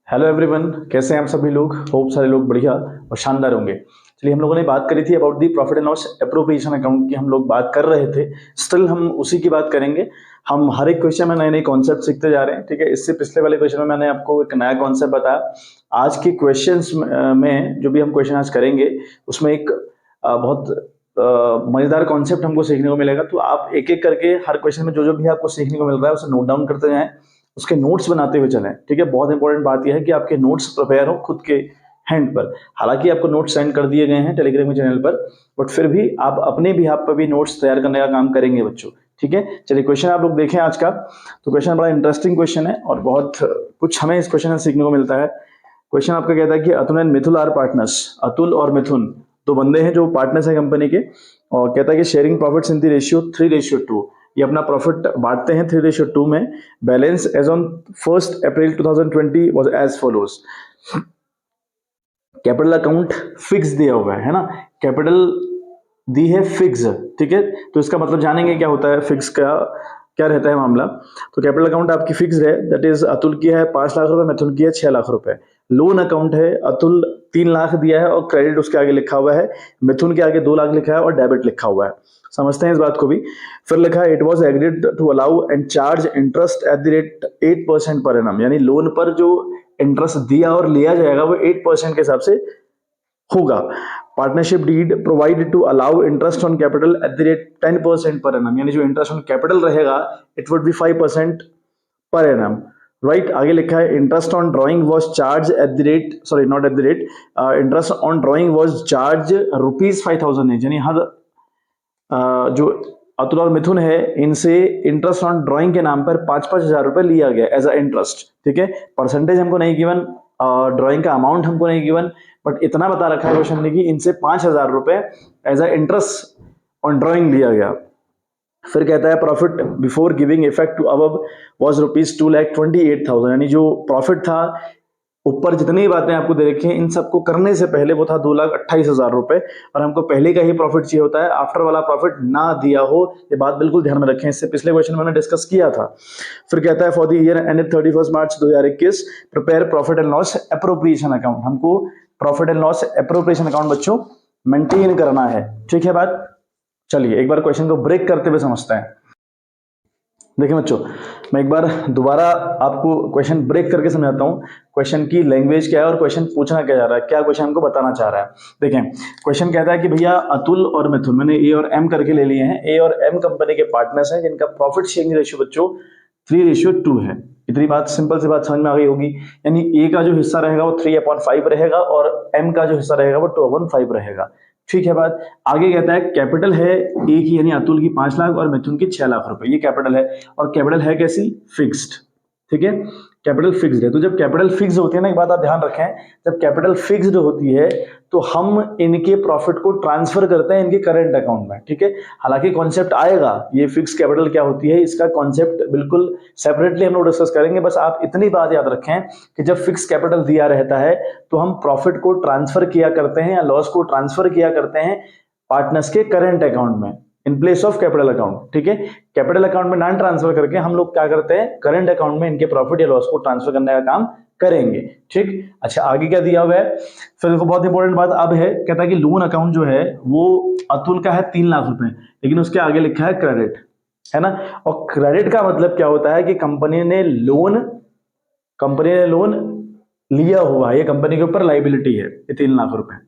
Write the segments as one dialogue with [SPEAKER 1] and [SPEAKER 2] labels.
[SPEAKER 1] Hello everyone, कैसे हैं आप सभी लोग। होप सारे लोग बढ़िया और शानदार होंगे। चलिए, हम लोगों ने बात करी थी about the profit and loss appropriation account की। हम लोग बात कर रहे थे, स्टिल हम उसी की बात करेंगे। हम हर एक क्वेश्चन में नए नए कॉन्सेप्ट सीखते जा रहे हैं। ठीक है, इससे पिछले वाले क्वेश्चन में मैंने आपको एक नया कॉन्सेप्ट बताया। आज के क्वेश्चंस में जो भी हम क्वेश्चन आज करेंगे उसमें एक बहुत मजेदार कॉन्सेप्ट हमको सीखने को मिलेगा। तो आप एक एक करके हर क्वेश्चन में जो जो भी आपको सीखने को मिल रहा है उसे नोट डाउन करते जाएं, उसके नोट्स बनाते हुए चलें। ठीक है, बहुत इंपॉर्टेंट बात यह है कि आपके नोट्स प्रिपेयर हो खुद के हैंड पर। हालांकि आपको नोट्स सेंड कर दिए गए हैं टेलीग्राम चैनल पर, बट फिर भी आप अपने भी आप पर भी नोट्स तैयार करने का काम करेंगे बच्चों। ठीक है, चलिए क्वेश्चन आप लोग देखें आज का। तो क्वेश्चन बड़ा इंटरेस्टिंग क्वेश्चन है और बहुत कुछ हमें इस क्वेश्चन से सीखने को मिलता है। क्वेश्चन आपका कहता है कि Atul and Mithun are partners. Atul और मिथुन दो बंदे हैं जो पार्टनर्स हैं कंपनी के, और कहता है कि sharing profits in the ratio 3:2। ये अपना प्रॉफिट बांटते हैं 3:2 में। Balance as on 1 April 2020 was as follows. Capital account fix दिया हुआ है ना, कैपिटल दी है फिक्स। ठीक है, तो इसका मतलब जानेंगे क्या होता है फिक्स का, क्या रहता है मामला। तो कैपिटल अकाउंट आपकी फिक्स है, दैट इज अतुल की है 5 लाख रुपए, मिथुन की है 6 लाख रुपए। लोन अकाउंट है, अतुल 3 लाख दिया है और क्रेडिट उसके आगे लिखा हुआ है, मिथुन के आगे 2 लाख लिखा है और डेबिट लिखा हुआ है। समझते हैं इस बात को भी। फिर लिखा है it was agreed to allow and charge interest at the rate 8% per annum, यानी लोन पर जो इंटरेस्ट दिया और लिया जाएगा वो 8% के हिसाब से होगा। Partnership deed provide to allow interest on capital at the rate 10% per annum, यानी जो इंटरेस्ट ऑन कैपिटल रहेगा it would be 5% per annum. Right, आगे लिखा है interest on drawing was charge at the rate, sorry not at the rate, interest on drawing was charge ₹5,000 यानी हर जो अतुल और मिथुन है इनसे इंटरेस्ट ऑन ड्राइंग के नाम पर 5-5 हजार रुपए लिया गया एज अ इंटरेस्ट। ठीक है, परसेंटेज हमको नहीं गिवन, ड्राइंग का अमाउंट हमको नहीं गिवन, बट इतना बता रखा है क्वेश्चन ने कि इनसे 5,000 रुपए as a interest on drawing लिया गया। फिर कहता है profit before giving effect to above was ₹2,28,000, यानी जो प्रॉफिट था ऊपर जितनी बातें आपको दे रखी हैं इन सबको करने से पहले वो था 2,28,000 रुपए, और हमको पहले का ही प्रॉफिट चाहिए होता है, आफ्टर वाला प्रॉफिट ना दिया हो। ये बात बिल्कुल ध्यान में रखें, इससे पिछले क्वेश्चन में मैंने डिस्कस किया था। फिर कहता है for the year ended 31 March 2021 prepare profit and loss appropriation account. हमको profit and loss appropriation account बच्चों मेंटेन करना है। ठीक है बात, चलिए एक बार क्वेश्चन को ब्रेक करते हुए समझते हैं। देखिए बच्चों, मैं एक बार दोबारा आपको क्वेश्चन ब्रेक करके समझाता हूँ क्वेश्चन की लैंग्वेज क्या है और क्वेश्चन पूछना क्या जा रहा है, क्या क्वेश्चन हमको बताना चाह रहा है। देखें, क्वेश्चन कहता है कि भैया अतुल और मिथुन, मैंने ए और एम करके ले लिए हैं, ए और एम कंपनी के पार्टनर्स हैं जिनका प्रॉफिट शेयरिंग रेशियो बच्चों 3:2 है। इतनी बात, सिंपल सी बात समझ में आ गई होगी। यानी ए का जो हिस्सा रहेगा वो 3/5 रहेगा और एम का जो हिस्सा रहेगा वो 2/5 रहेगा। ठीक है बात। आगे कहता है कैपिटल है ए की, यानी अतुल की 5 लाख और मिथुन की 6 लाख रुपए, ये कैपिटल है। और कैपिटल है कैसी, फिक्स्ड। ठीक है, कैपिटल फिक्स्ड है। तो जब कैपिटल फिक्स होती है ना, एक बात आप ध्यान रखें, जब कैपिटल फिक्स्ड होती है तो हम इनके प्रॉफिट को ट्रांसफर करते हैं इनके करंट अकाउंट में। ठीक है, हालांकि कॉन्सेप्ट आएगा ये फिक्स कैपिटल क्या होती है, इसका कॉन्सेप्ट बिल्कुल सेपरेटली हम लोग डिस्कस करेंगे। बस आप इतनी बात याद रखें कि जब फिक्स कैपिटल दिया रहता है तो हम प्रॉफिट को ट्रांसफर किया करते हैं या लॉस को ट्रांसफर किया करते हैं पार्टनर्स के करंट अकाउंट में इन प्लेस ऑफ कैपिटल अकाउंट। ठीक है, कैपिटल अकाउंट में नॉन ट्रांसफर करके हम लोग क्या करते हैं, करंट अकाउंट में इनके प्रॉफिट या लॉस को ट्रांसफर करने का काम करेंगे। ठीक, अच्छा आगे क्या दिया हुआ है। फिर देखो, बहुत इंपॉर्टेंट बात अब है, कहता है कि लोन अकाउंट जो है वो अतुल का है 3 लाख रुपए, लेकिन उसके आगे लिखा है क्रेडिट, है ना। और क्रेडिट का मतलब क्या होता है कि कंपनी ने लोन लिया हुआ है, ये कंपनी के ऊपर लाइबिलिटी है, ये 3 लाख रुपए।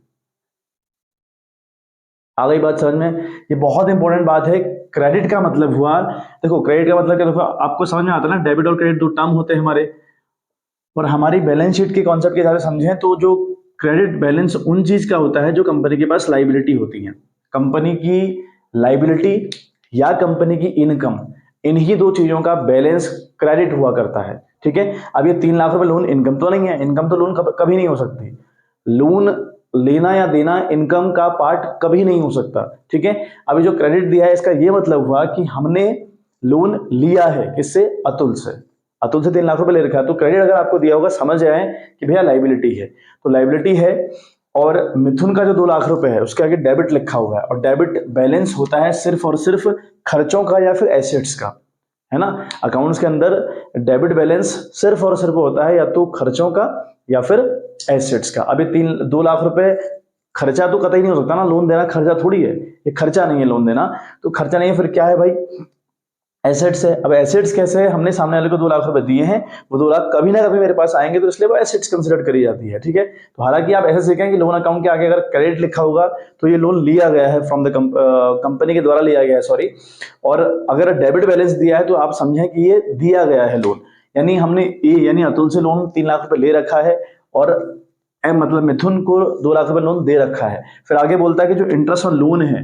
[SPEAKER 1] आ गई बात समझ में, ये बहुत इंपॉर्टेंट बात है। क्रेडिट का मतलब हुआ, देखो क्रेडिट का मतलब क्या, देखो आपको समझ में आता है ना, डेबिट और क्रेडिट दो टर्म होते हैं हमारे, और हमारी बैलेंस शीट के कॉन्सेप्ट के हिसाब से समझें तो जो क्रेडिट बैलेंस उन चीज का होता है जो कंपनी के पास लाइबिलिटी होती है। कंपनी की लाइबिलिटी या कंपनी की इनकम, इन्हीं दो चीजों का बैलेंस क्रेडिट हुआ करता है। ठीक है, अब ये 3 लाख रुपए लोन इनकम तो नहीं है, इनकम तो लोन कभी नहीं हो सकती। लोन लेना या देना इनकम का पार्ट कभी नहीं हो सकता। ठीक है, अभी जो क्रेडिट दिया है इसका ये मतलब हुआ कि हमने लोन लिया है, किससे, अतुल से। अतुल से 3 लाख रुपए ले रखा है, तो क्रेडिट अगर आपको दिया होगा समझ जाए कि भैया लाइबिलिटी है, तो लाइबिलिटी है। और मिथुन का जो 2 लाख रुपए है उसके आगे डेबिट लिखा हुआ है, और डेबिट बैलेंस होता है सिर्फ और सिर्फ खर्चों का या फिर एसेट्स का। है ना। अकाउंट्स के अंदर डेबिट बैलेंस सिर्फ और सिर्फ होता है या तो खर्चों का या फिर एसेट्स का। अभी 2 लाख रुपए खर्चा तो कतई नहीं हो सकता ना, लोन देना खर्चा थोड़ी है, ये खर्चा नहीं है लोन देना, तो खर्चा नहीं है फिर क्या है भाई, एसेट्स है। अब एसेट्स कैसे है, हमने सामने वाले को 2 लाख रुपए दिए हैं, वो 2 लाख कभी ना कभी मेरे पास आएंगे, तो इसलिए वो एसेट्स कंसिडर करी जाती है, ठीक है। तो हालांकि आप ऐसे सीखें कि लोन अकाउंट के आगे अगर क्रेडिट लिखा होगा तो ये लोन लिया गया है फ्रॉम द कंपनी के द्वारा लिया गया है, सॉरी। और अगर डेबिट बैलेंस दिया है तो आप समझें कि ये दिया गया है लोन, यानी हमने यानी अतुल से लोन 3 लाख रुपए ले रखा है और मतलब मिथुन को 2 लाख रुपए लोन दे रखा है। फिर आगे बोलता है कि जो इंटरेस्ट ऑन लोन है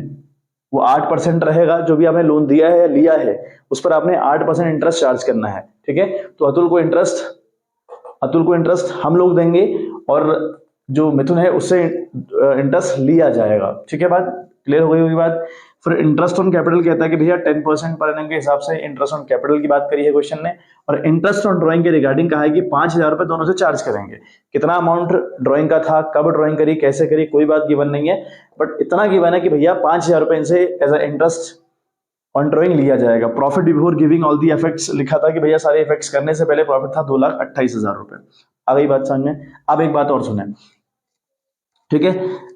[SPEAKER 1] वो 8% रहेगा, जो भी आपने लोन दिया है या लिया है उस पर आपने 8% इंटरेस्ट चार्ज करना है, ठीक है। तो अतुल को इंटरेस्ट हम लोग देंगे और जो मिथुन है उससे इंटरेस्ट लिया जाएगा, ठीक है। बात क्लियर हो गई होगी बात। फिर इंटरेस्ट ऑन कैपिटल कहता है कि भैया 10% पर एनम के हिसाब से इंटरेस्ट ऑन कैपिटल की बात करी है क्वेश्चन ने। और इंटरेस्ट ऑन ड्राइंग के रिगार्डिंग कहा है कि 5,000 रुपए दोनों से चार्ज करेंगे। कितना अमाउंट ड्राइंग का था, कब ड्राइंग करी, कैसे करी, कोई बात गिवन नहीं है, बट इतना गिवन है कि भैया 5,000 रुपए इनसे as a interest on drawing लिया जाएगा। Profit before giving all the effects लिखा था कि भैया सारे इफेक्ट्स करने से पहले प्रॉफिट था 2,28,000 रुपए। आ गई बात समझ में। अब एक बात और सुने, ठीक है,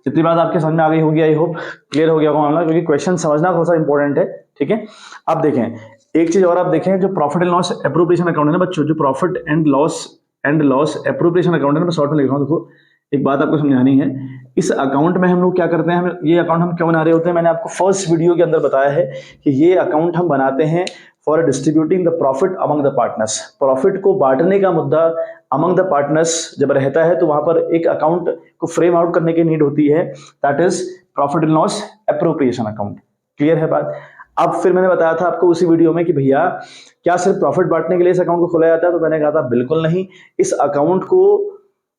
[SPEAKER 1] इतनी बात आपके समझ में आ गई होगी, आई होप क्लियर हो गया होगा मामला, क्योंकि क्वेश्चन समझना थोड़ा सा इंपॉर्टेंट है, ठीक है। अब देखें एक चीज और, आप देखें जो profit and loss appropriation account है ना बच्चों, जो profit and loss appropriation account है ना, मैं शॉर्ट में लिख रहा हूं, देखो एक बात आपको समझानी है। इस अकाउंट में हम लोग क्या करते हैं, ये अकाउंट हम क्यों बना रहे होते हैं, मैंने आपको फर्स्ट वीडियो के अंदर बताया है कि ये अकाउंट हम बनाते हैं for distributing the profit among the partners. Profit को बांटने का मुद्दा अमंग द पार्टनर्स जब रहता है तो वहां पर एक अकाउंट को फ्रेम आउट करने की नीड होती है, that is profit and loss appropriation account. Clear है बात। अब फिर मैंने बताया था आपको उसी वीडियो में कि भैया क्या सिर्फ प्रॉफिट बांटने के लिए इस अकाउंट को खोला जाता है, तो मैंने कहा था बिल्कुल नहीं। इस अकाउंट को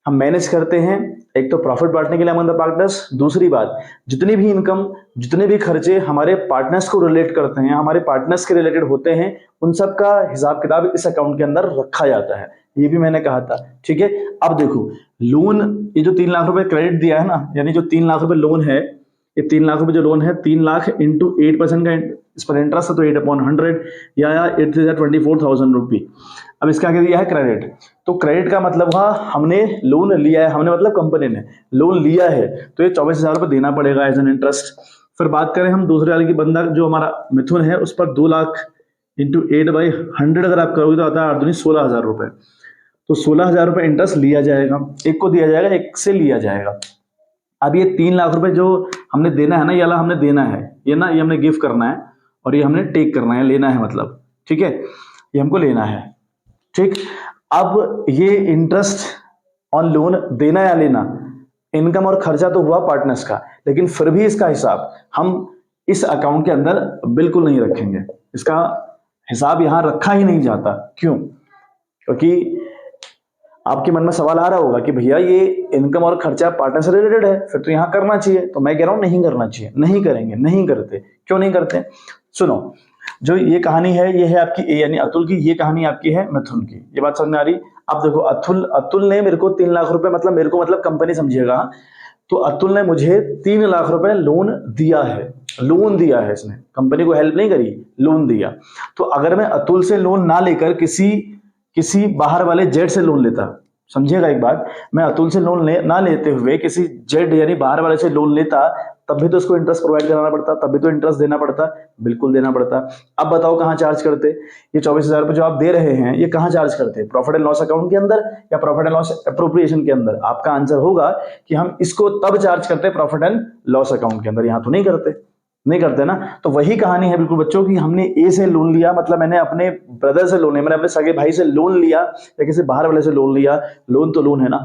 [SPEAKER 1] हम मैनेज करते हैं एक तो प्रॉफिट बांटने के लिए अमंग द पार्टनर्स, दूसरी बात जितनी भी इनकम जितने भी खर्चे हमारे पार्टनर्स को रिलेट करते हैं, हमारे पार्टनर्स के रिलेटेड होते हैं, उन सब का हिसाब किताब इस अकाउंट के अंदर रखा जाता है, ये भी मैंने कहा था, ठीक है। अब देखो लोन, ये जो 3 लाख रुपए क्रेडिट दिया है ना, यानी जो 3 लाख रुपए लोन है, ये 3 लाख रुपए जो लोन है, 3 लाख इंटू 8% का इस पर इंटरेस्ट है, तो 8/100 या 8,24,000 रुपी। अब इसका आगे दिया है क्रेडिट, तो क्रेडिट का मतलब हुआ हमने लोन लिया है, हमने मतलब कंपनी ने लोन लिया है, तो ये 24,000 रुपये देना पड़ेगा एज एन इंटरेस्ट। फिर बात करें हम दूसरे वाले की बंदा जो हमारा मिथुन है, उस पर 2 लाख इंटू 8/100 अगर आप करोगे तो आता है 8 16,000 रुपए, तो 16,000 रुपये इंटरेस्ट लिया जाएगा, एक को दिया जाएगा, एक से लिया जाएगा। अब ये 3 लाख रुपए जो हमने देना है ना, ये वाला हमने देना है, ये ना ये हमने गिफ्ट करना है और ये हमने टेक करना है, लेना है मतलब, ठीक है, ये हमको लेना है, ठीक। अब ये इंटरेस्ट ऑन लोन देना या लेना, इनकम और खर्चा तो हुआ पार्टनर्स का, लेकिन फिर भी इसका हिसाब हम इस अकाउंट के अंदर बिल्कुल नहीं रखेंगे, इसका हिसाब यहां रखा ही नहीं जाता। क्यों? क्योंकि आपके मन में सवाल आ रहा होगा कि भैया ये इनकम और खर्चा पार्टनर से रिलेटेड है, फिर तो यहां करना चाहिए, तो मैं कह रहा हूं नहीं करना चाहिए, नहीं करेंगे, नहीं करते। क्यों नहीं करते? सुनो, जो ये कहानी है ये है आपकी यानी अतुल की, ये कहानी आपकी है मिथुन की, ये बात समझ में आ रही। अब देखो अतुल ने मेरे को 3 लाख रुपए, मतलब मेरे को मतलब कंपनी समझिएगा, तो अतुल ने मुझे 3 लाख रुपए लोन दिया है, लोन दिया है, इसने कंपनी को हेल्प नहीं करी, लोन दिया। तो अगर मैं अतुल से लोन ना लेकर किसी बाहर वाले जेड से लोन लेता, समझिएगा एक बात, मैं अतुल से लोन ना लेते हुए किसी जेड यानी बाहर वाले से लोन लेता, तब भी तो उसको इंटरेस्ट प्रोवाइड कराना पड़ता, तब भी तो इंटरेस्ट देना पड़ता, बिल्कुल देना पड़ता। अब बताओ कहां चार्ज करते? ये 24,000 रुपए जो आप दे रहे हैं, ये कहां चार्ज करते? प्रॉफिट एंड लॉस अकाउंट के अंदर या प्रॉफिट एंड लॉस एप्रोप्रिएशन के अंदर? आपका आंसर होगा कि हम इसको तब चार्ज करते प्रॉफिट एंड लॉस अकाउंट के अंदर, यहां तो नहीं करते, नहीं करते ना। तो वही कहानी है बिल्कुल बच्चों की, हमने ए से लोन लिया, मतलब मैंने अपने ब्रदर से लोन लिया, मैंने अपने सगे भाई से लोन लिया या किसी बाहर वाले से लोन लिया, लोन तो लोन है ना,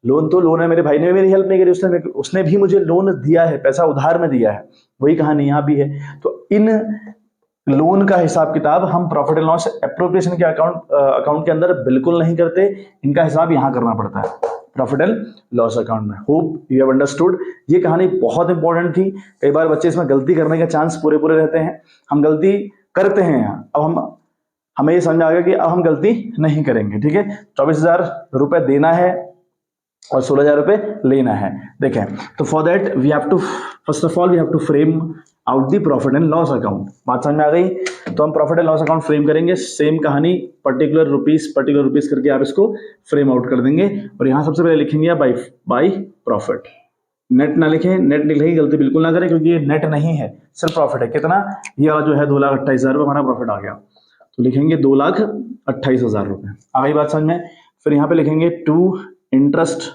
[SPEAKER 1] लोन तो लोन है। मेरे भाई ने भी मेरी हेल्प नहीं करी, उसने भी मुझे लोन दिया है, पैसा उधार में दिया है, वही कहानी यहां भी है। तो इन लोन का हिसाब किताब हम प्रॉफिट एंड लॉस एप्रोप्रिएशन के अकाउंट के अंदर बिल्कुल नहीं करते, इनका हिसाब यहां करना पड़ता है प्रॉफिट एंड लॉस अकाउंट में। Hope you have understood. ये कहानी बहुत इंपॉर्टेंट थी, कई बार बच्चे इसमें गलती करने के चांस पूरे रहते हैं, हम गलती करते हैं यहाँ। अब हमें ये समझ आ गया कि अब हम गलती नहीं करेंगे, ठीक है। 24,000 रुपए देना है और 16,000 रुपए लेना है। देखें, तो for that we have to first of all we have to frame out the profit and loss account. बात समझ में आ गई? तो हम profit and loss account frame करेंगे, सेम कहानी, पर्टिकुलर रुपीस करके आप इसको फ्रेम आउट कर देंगे। और यहाँ सबसे पहले लिखेंगे आप बाई प्रॉफिट। नेट ना लिखें, नेट लिखने की गलती बिल्कुल ना करें, क्योंकि ये नेट नहीं है, सिर्फ प्रॉफिट है। कितना? ये वाला जो है 2,28,000 रुपये हमारा प्रॉफिट आ गया, तो लिखेंगे 2,28,000 रुपये। आ गई बात समझ में? फिर यहाँ पे लिखेंगे to interest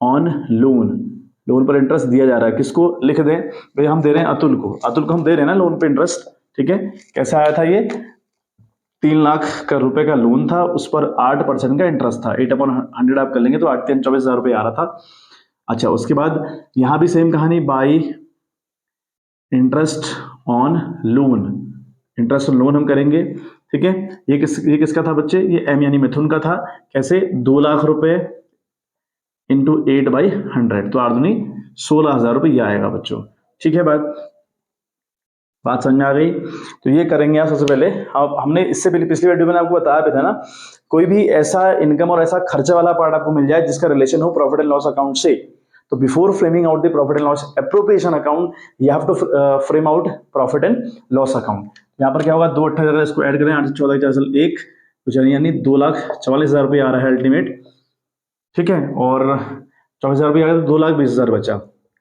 [SPEAKER 1] on loan, loan पर इंटरेस्ट दिया जा रहा है, किसको? लिख दें भाई, हम दे रहे हैं अतुल को, अतुल को हम दे रहे हैं ना लोन पे इंटरेस्ट, ठीक है। कैसे आया था ये? 3 लाख का रुपए का लोन था, उस पर 8% का इंटरेस्ट था, 8/100 आप कर लेंगे तो 8,24,000 रुपये आ रहा था। अच्छा, उसके बाद यहां भी सेम कहानी, by interest on loan, interest on loan हम करेंगे, ठीक है। ये किसका था बच्चे? ये एम यानी मिथुन का था। कैसे? 2 लाख रुपए इंटू 8/100, तो 8 दूनी 16,000 रुपये ये आएगा बच्चों, ठीक है। बात समझ में आ गई? तो ये करेंगे आप सबसे पहले। अब हमने इससे पहले पिछली वीडियो में आपको बताया भी था ना, कोई भी ऐसा इनकम और ऐसा खर्चे वाला पार्ट आपको मिल जाए जिसका रिलेशन हो प्रॉफिट एंड लॉस अकाउंट से, तो before framing out the profit and loss appropriation account you have to frame out profit and loss account. यहाँ पर क्या होगा? 2,28,000 इसको ऐड करें, 8 से 14 4 1, यानी 2,44,000 रुपये आ रहा है अल्टीमेट, ठीक है। और 24,000 रुपये आ गया तो 2,20,000 बचा।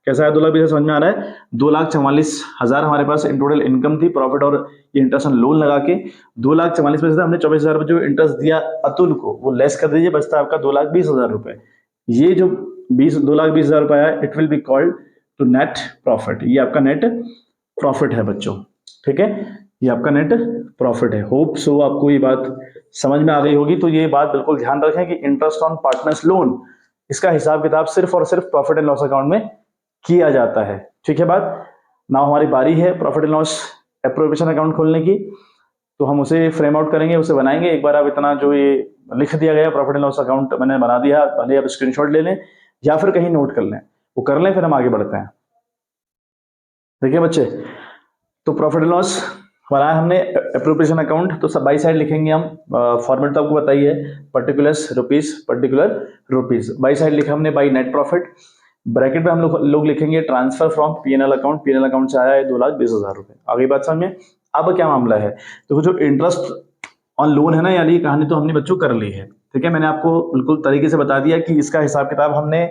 [SPEAKER 1] कैसा है 2,20,000? समझ में आ रहा है? 2,44,000 हमारे पास इन टोटल इनकम थी, प्रॉफिट और ये इंटरेस्ट ऑन लोन लगा के। 2,44,000 में से हमने 24,000 रुपये जो इंटरेस्ट दिया अतुल को, वो लेस कर दीजिए, बचता है आपका 2,20,000 रुपये। ये जो 2,20,000 रुपये आया, it will be called to net profit. ये आपका नेट प्रॉफिट है बच्चों, ठीक है। ये आपका नेट प्रॉफिट है। होप सो आपको ये बात समझ में आ गई होगी। तो ये बात बिल्कुल ध्यान रखें कि इंटरेस्ट ऑन पार्टनर्स लोन, इसका हिसाब किताब सिर्फ और सिर्फ प्रॉफिट एंड लॉस अकाउंट में किया जाता है, ठीक है। बात ना, हमारी बारी है profit and loss appropriation account खोलने की, तो हम उसे फ्रेम आउट करेंगे, उसे बनाएंगे। एक बार आप इतना जो ये लिख दिया गया प्रॉफिट एंड लॉस अकाउंट मैंने बना दिया, भले आप स्क्रीनशॉट ले लें या फिर कहीं नोट कर लें, वो कर लें, फिर हम आगे बढ़ते हैं। देखिए बच्चे, तो प्रॉफिट एंड लॉस बनाया हमने एप्रोप्रिएशन अकाउंट, तो सब बाई साइड लिखेंगे हम। फॉर्मेट तो आपको बताइए, particulars rupees, particular rupees. By side लिखा हमने बाई नेट प्रॉफिट, ब्रैकेट में हम लोग लिखेंगे transfer from PNL account, PNL account से आया है 2,20,000 रुपए। आगे बात समझ में? अब क्या मामला है? तो जो इंटरेस्ट ऑन लोन है ना, यानी कहानी तो हमने बच्चों कर ली है, ठीक है। मैंने आपको बिल्कुल तरीके से बता दिया कि इसका हिसाब किताब हमने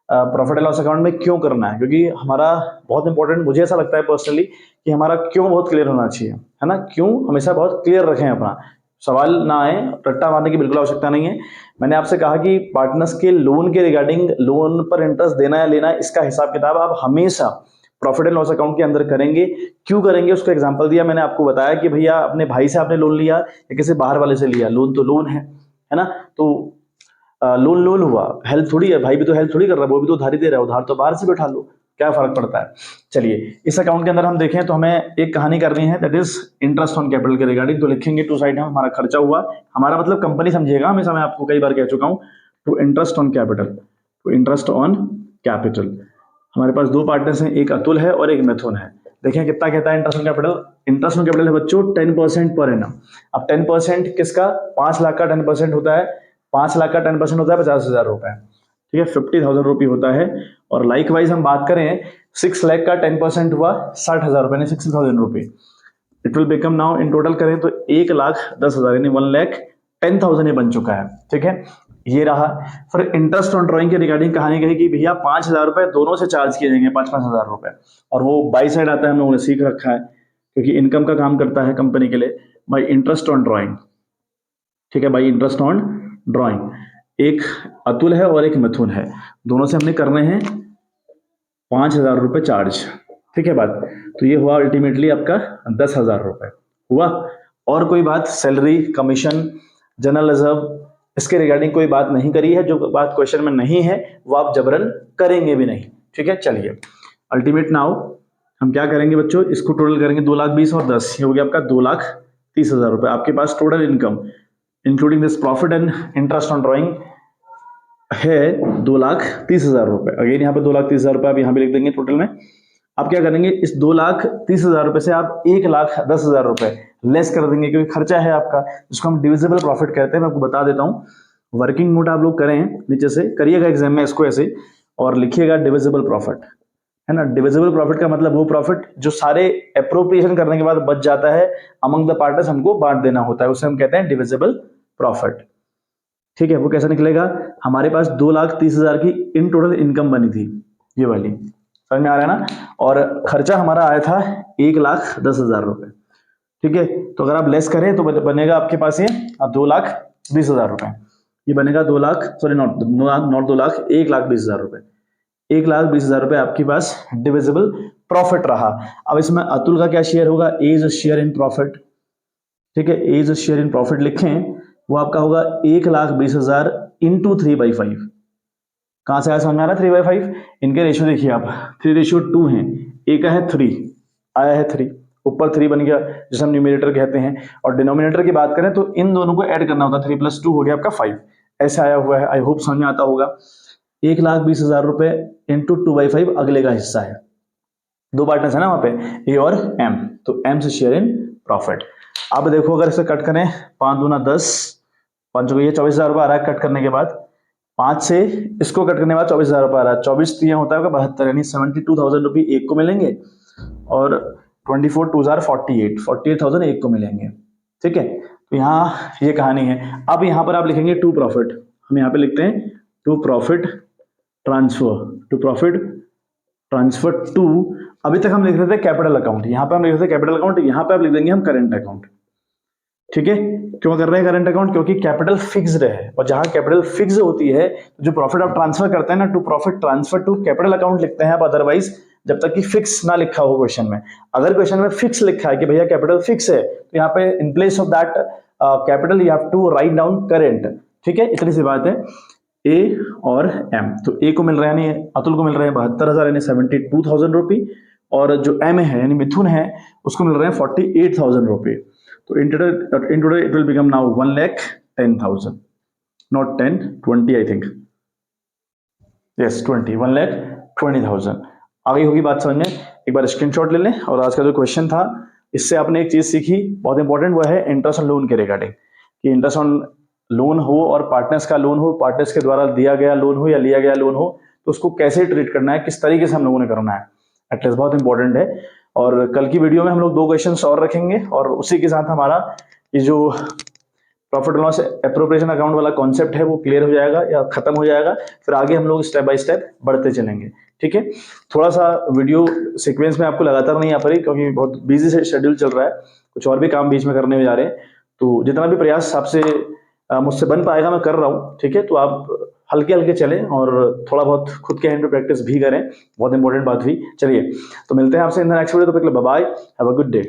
[SPEAKER 1] प्रॉफिट एंड लॉस अकाउंट में क्यों करना है, क्योंकि हमारा बहुत इंपॉर्टेंट, मुझे ऐसा लगता है पर्सनली कि हमारा क्यों बहुत क्लियर होना चाहिए, है ना। क्यों हमेशा बहुत क्लियर रखें अपना, सवाल ना आए, रट्टा मारने की बिल्कुल आवश्यकता नहीं है। मैंने आपसे कहा कि पार्टनर्स के लोन के रिगार्डिंग, लोन पर इंटरेस्ट देना या लेना, इसका हिसाब किताब आप हमेशा प्रॉफिट एंड लॉस अकाउंट के अंदर करेंगे। क्यों करेंगे उसका एग्जांपल दिया मैंने आपको, बताया कि भैया अपने भाई से आपने लोन लिया या किसी बाहर वाले से लिया, लोन तो लोन है ना। तो लोन लोन हुआ, हेल्प थोड़ी है, भाई भी तो हेल्प थोड़ी कर रहा है, वो भी तो उधार ही दे रहा है, उधार तो बाहर से बैठा लो, क्या फर्क पड़ता है। चलिए, इस अकाउंट के अंदर हम देखें तो हमें एक कहानी करनी है, that is interest on capital के रिगार्डिंग। तो लिखेंगे टू साइड, हमारा खर्चा हुआ, हमारा मतलब कंपनी समझिएगा, हमेशा मैं आपको कई बार कह चुका हूं, to interest on capital, to interest on capital. हमारे पास दो पार्टनर्स हैं, एक अतुल है और एक मिथुन है। देखें कितना कहता है interest on capital. Interest on capital है बच्चों 10% पर एनम। अब 10% किसका? 5 लाख का 10% होता है, 5 लाख का 10% होता है 50,000 रुपए, ठीक है, 50,000 रुपये होता है। और लाइक वाइज हम बात करें 6 लाख का 10% हुआ 60,000 रुपए, 60,000 रुपये। It will become now in total करें तो 1,10,000 यानी 1,10,000 ये बन चुका है, ठीक है। ये रहा। फिर इंटरेस्ट ऑन ड्रॉइंग के रिगार्डिंग कहानी कही कि भैया 5,000 रुपए दोनों से चार्ज किए जाएंगे, 5,000 रुपए, और वो बाई साइड आता है, हम लोगों ने सीख रखा है, क्योंकि इनकम का काम करता है कंपनी के लिए, बाई इंटरेस्ट ऑन ड्रॉइंग, ठीक है, बाई इंटरेस्ट ऑन ड्रॉइंग। एक अतुल है और एक मिथुन है, दोनों से हमने करने हैं 5,000 रुपए चार्ज, ठीक है बात। तो ये हुआ अल्टीमेटली आपका 10,000 रुपए हुआ। और कोई बात, सैलरी, कमीशन, जनरल रिजर्व, इसके रिगार्डिंग कोई बात नहीं करी है, जो बात क्वेश्चन में नहीं है वो आप जबरन करेंगे भी नहीं, ठीक है। चलिए, अल्टीमेट नाउ हम क्या करेंगे बच्चों, इसको टोटल करेंगे 2,20,000 और 10, ये हो गया आपका 2,30,000 रुपए। आपके पास total income including this profit and interest on drawing है 2,30,000 रुपए। अगेन यहाँ पे 2,30,000 रुपए आप यहाँ पे लिख देंगे टोटल में। आप क्या करेंगे, इस 2,30,000 रुपए से आप 1,10,000 रुपए लेस कर देंगे, क्योंकि खर्चा है आपका, जिसको हम डिविजिबल प्रॉफिट कहते हैं। मैं आपको बता देता हूँ, वर्किंग नोट आप लोग करें, नीचे से करिएगा एग्जाम में इसको ऐसे, और लिखिएगा डिविजिबल प्रॉफिट, है ना। डिविजिबल प्रॉफिट का मतलब वो प्रॉफिट जो सारे एप्रोप्रिएशन करने के बाद बच जाता है, अमंग द पार्टनर्स हमको बांट देना होता है, उसे हम कहते हैं डिविजिबल प्रॉफिट। ठीक है, वो कैसे निकलेगा? हमारे पास 2,30,000 की इन टोटल इनकम बनी थी, ये वाली, समझ में आ रहा है ना। और खर्चा हमारा आया था 1,10,000 रुपए। ठीक है, तो अगर आप लेस करें तो बनेगा आपके पास ये 2,20,000 रुपए। ये बनेगा 2 लाख, सॉरी नॉट 2 लाख, 1,20,000 रुपए। 1,20,000 रुपए आपके पास डिविजिबल प्रॉफिट रहा। अब इसमें अतुल का क्या शेयर होगा? As share in profit. ठीक है, एज शेयर इन प्रॉफिट लिखें, वो आपका होगा 1,20,000 इंटू 3/5। कहां से आया समझ में आ रहा है? 3/5। इनके रेशियो देखिए आप, 3:2 है, ए का है 3, आया है 3, ऊपर 3 बन गया जिसे हम न्यूमरेटर कहते हैं। और डिनोमिनेटर की बात करें तो इन दोनों को ऐड करना होता है, 3 + 2 हो गया आपका 5, ऐसे आया हुआ है। आई होप समझ में आता होगा। 1,20,000 रुपए इंटू 2/5 अगले का हिस्सा है। दो पार्टनर्स है ना वहां पे, ए और एम, तो एम से शेयर इन प्रॉफिट। अब देखो अगर इसे कट करें, 5 दूना 10, 5 को ये 24,000 रुपये आ रहा है कट करने के बाद, 5 से इसको कट करने के बाद 24,000 रुपये आ रहा है। 24 3 होता है 72, यानी 72,000 रुपये एक को मिलेंगे, और 24 2 48,000 एक को मिलेंगे। ठीक है, तो यहाँ ये कहानी है। अब यहाँ पर आप लिखेंगे टू प्रॉफिट, हम यहाँ पे लिखते हैं to profit transfer, to profit transfer to, अभी तक हम लिख रहे थे कैपिटल अकाउंट, यहाँ पे हम लिख रहे थे कैपिटल अकाउंट, यहाँ पे आप लिख देंगे हम करंट अकाउंट। ठीक है, क्यों कर रहे हैं करंट अकाउंट? क्योंकि कैपिटल फिक्स्ड है, और जहां कैपिटल फिक्स होती है तो जो प्रॉफिट आप ट्रांसफर करते हैं ना, to profit transfer to capital account लिखते हैं आप, अदरवाइज जब तक कि फिक्स ना लिखा हो क्वेश्चन में। अगर क्वेश्चन में फिक्स लिखा है कि भैया कैपिटल फिक्स है, तो यहाँ पे in place of that capital you have to write down current. ठीक है, इतनी सी बात है। ए और एम, तो ए को मिल रहा है यानी अतुल को मिल रहे हैं 72,000 यानी 72,000 रुपये, और जो एम है यानी मिथुन है उसको मिल रहे हैं 48,000 रुपये। तो in total it will become now 1,10,000, not 10, 20 I think, yes 20, 1,20,000। आ गई होगी बात समझ में? एक बार स्क्रीनशॉट ले लें। और आज का जो क्वेश्चन था, इससे आपने एक चीज सीखी बहुत इंपॉर्टेंट, वो है इंटरेस्ट ऑन लोन के रिगार्डिंग, कि इंटरेस्ट ऑन लोन हो और पार्टनर्स का लोन हो, पार्टनर्स के द्वारा दिया गया लोन हो या लिया गया लोन हो, तो उसको कैसे ट्रीट करना है, किस तरीके से हम लोगों ने करना है, एटलीस्ट बहुत इंपॉर्टेंट है। और कल की वीडियो में हम लोग 2 क्वेश्चंस और रखेंगे, और उसी के साथ हमारा ये जो प्रॉफिट लॉस एप्रोप्रिएशन अकाउंट वाला कॉन्सेप्ट है वो क्लियर हो जाएगा या खत्म हो जाएगा। फिर आगे हम लोग स्टेप बाय स्टेप बढ़ते चलेंगे। ठीक है, थोड़ा सा वीडियो सीक्वेंस में आपको लगातार नहीं आ पा रही, क्योंकि बहुत बिजी से शेड्यूल चल रहा है, कुछ और भी काम बीच में करने में जा रहे हैं। तो जितना भी प्रयास आपसे मुझसे बन पाएगा मैं कर रहा हूँ। ठीक है, तो आप हल्के हल्के चलें और थोड़ा बहुत खुद के हैंड पे प्रैक्टिस भी करें, बहुत इंपॉर्टेंट बात हुई। चलिए, तो मिलते हैं आपसे इन द नेक्स्ट वीडियो, तो bye bye, have a good day.